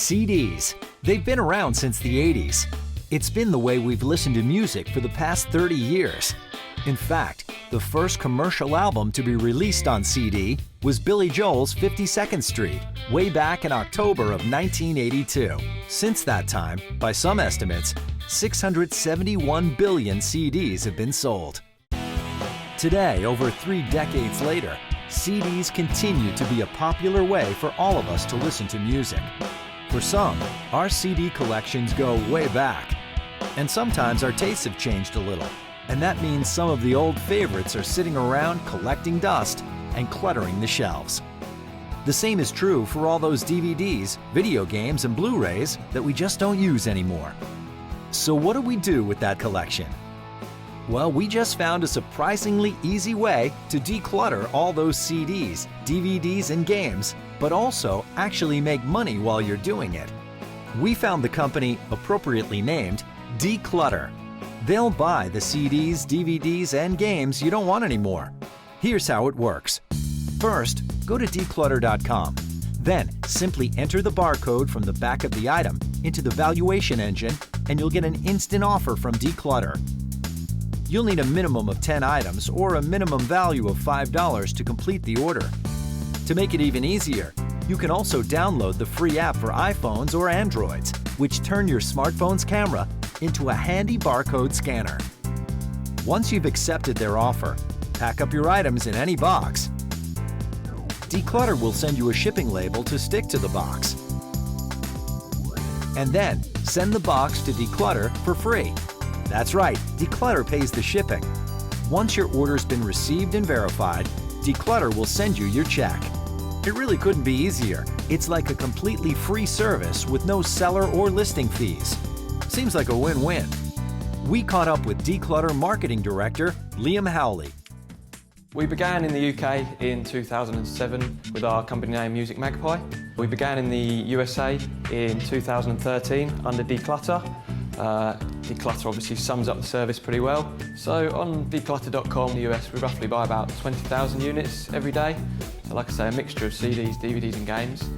CDs. They've been around since the 80s. It's been the way we've listened to music for the past 30 years. In fact, the first commercial album to be released on CD was Billy Joel's 52nd Street, way back in October of 1982. Since that time, by some estimates, 671 billion CDs have been sold. Today, over 3 decades later, CDs continue to be a popular way for all of us to listen to music. For some, our CD collections go way back. And sometimes our tastes have changed a little. And that means some of the old favorites are sitting around collecting dust and cluttering the shelves. The same is true for all those DVDs, video games, and Blu-rays that we just don't use anymore. So what do we do with that collection? Well, we just found a surprisingly easy way to declutter all those CDs, DVDs, and games, but also actually make money while you're doing it. We found the company, appropriately named, DeCluttr. They'll buy the CDs, DVDs, and games you don't want anymore. Here's how it works. First, go to DeCluttr.com. Then, simply enter the barcode from the back of the item into the valuation engine, and you'll get an instant offer from DeCluttr. You'll need a minimum of 10 items or a minimum value of $5 to complete the order. To make it even easier, you can also download the free app for iPhones or Androids, which turn your smartphone's camera into a handy barcode scanner. Once you've accepted their offer, pack up your items in any box. DeCluttr will send you a shipping label to stick to the box. And then send the box to DeCluttr for free. That's right, DeCluttr pays the shipping. Once your order's been received and verified, DeCluttr will send you your check. It really couldn't be easier. It's like a completely free service with no seller or listing fees. Seems like a win-win. We caught up with DeCluttr Marketing Director Liam Howley. We began in the UK in 2007 with our company name Music Magpie. We began in the USA in 2013 under DeCluttr. DeCluttr obviously sums up the service pretty well. So on DeCluttr.com in the US, we roughly buy about 20,000 units every day. So like I say, a mixture of CDs, DVDs and games.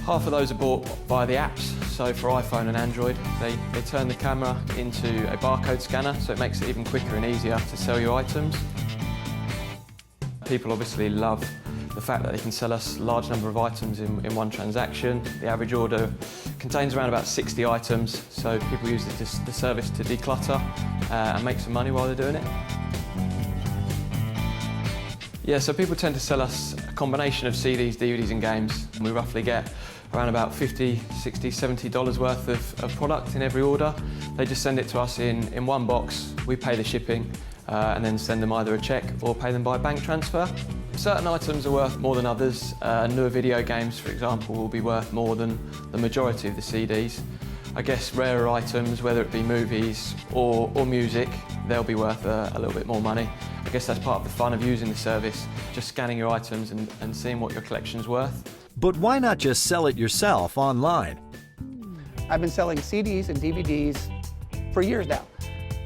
Half of those are bought via the apps. So for iPhone and Android, they turn the camera into a barcode scanner, so it makes it even quicker and easier to sell your items. People obviously love the fact that they can sell us a large number of items in one transaction. The average order contains around about 60 items, so people use the service to declutter and make some money while they're doing it. Yeah, so people tend to sell us a combination of CDs, DVDs and games. We roughly get around about $50, $60, $70 worth of product in every order. They just send it to us in one box, we pay the shipping and then send them either a check or pay them by bank transfer. Certain items are worth more than others. Newer video games, for example, will be worth more than the majority of the CDs. I guess rarer items, whether it be movies or music, they'll be worth a little bit more money. I guess that's part of the fun of using the service, just scanning your items and seeing what your collection's worth. But why not just sell it yourself online? I've been selling CDs and DVDs for years now,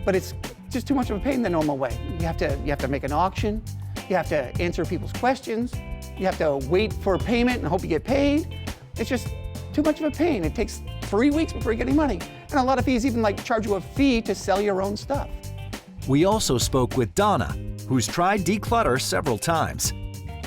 but it's just too much of a pain the normal way. You have to make an auction, you have to answer people's questions, you have to wait for payment and hope you get paid. It's just too much of a pain. It takes 3 weeks before you get any money. And a lot of fees even charge you a fee to sell your own stuff. We also spoke with Donna, who's tried DeCluttr several times.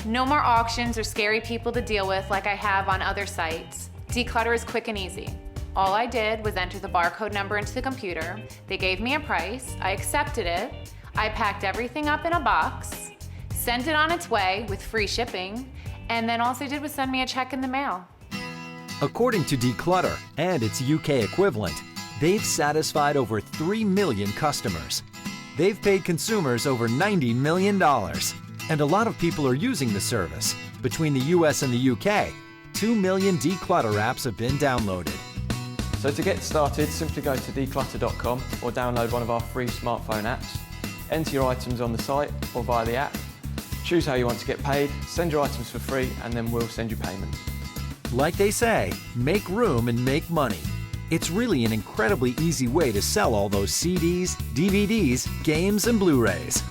No more auctions or scary people to deal with like I have on other sites. DeCluttr is quick and easy. All I did was enter the barcode number into the computer. They gave me a price, I accepted it, I packed everything up in a box, sent it on its way with free shipping, and then all they did was send me a check in the mail. According to DeCluttr and its UK equivalent, they've satisfied over 3 million customers. They've paid consumers over $90 million. And a lot of people are using the service. Between the US and the UK, 2 million DeCluttr apps have been downloaded. So to get started, simply go to DeCluttr.com or download one of our free smartphone apps. Enter your items on the site or via the app. Choose how you want to get paid, send your items for free, and then we'll send you payment. Like they say, make room and make money. It's really an incredibly easy way to sell all those CDs, DVDs, games, and Blu-rays.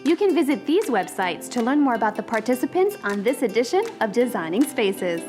You can visit these websites to learn more about the participants on this edition of Designing Spaces.